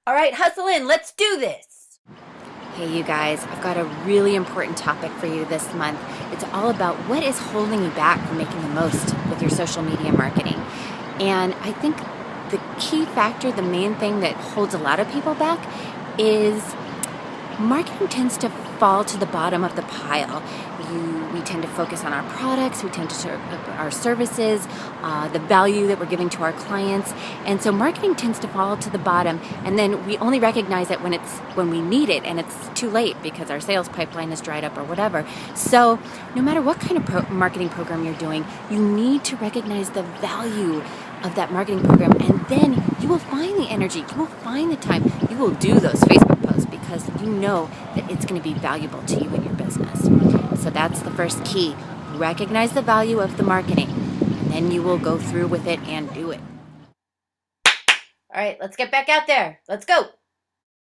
All right, hustle in. Let's do this. Hey, you guys, I've got a really important topic for you this month. It's all about what is holding you back from making the most with your social media marketing. And I think the key factor, the main thing that holds a lot of people back is marketing tends to fall to the bottom of the pile. We tend to focus on our products, we tend to serve our services, the value that we're giving to our clients, and so marketing tends to fall to the bottom. And then we only recognize it when we need it, and it's too late because our sales pipeline is dried up or whatever. So no matter what kind of marketing program you're doing, you need to recognize the value of that marketing program, and then you will find the energy, you will find the time, you will do those Facebook posts because you know that it's going to be valuable to you and your business. So that's the first key. Recognize the value of the marketing, and then you will go through with it and do it. All right, let's get back out there. Let's go.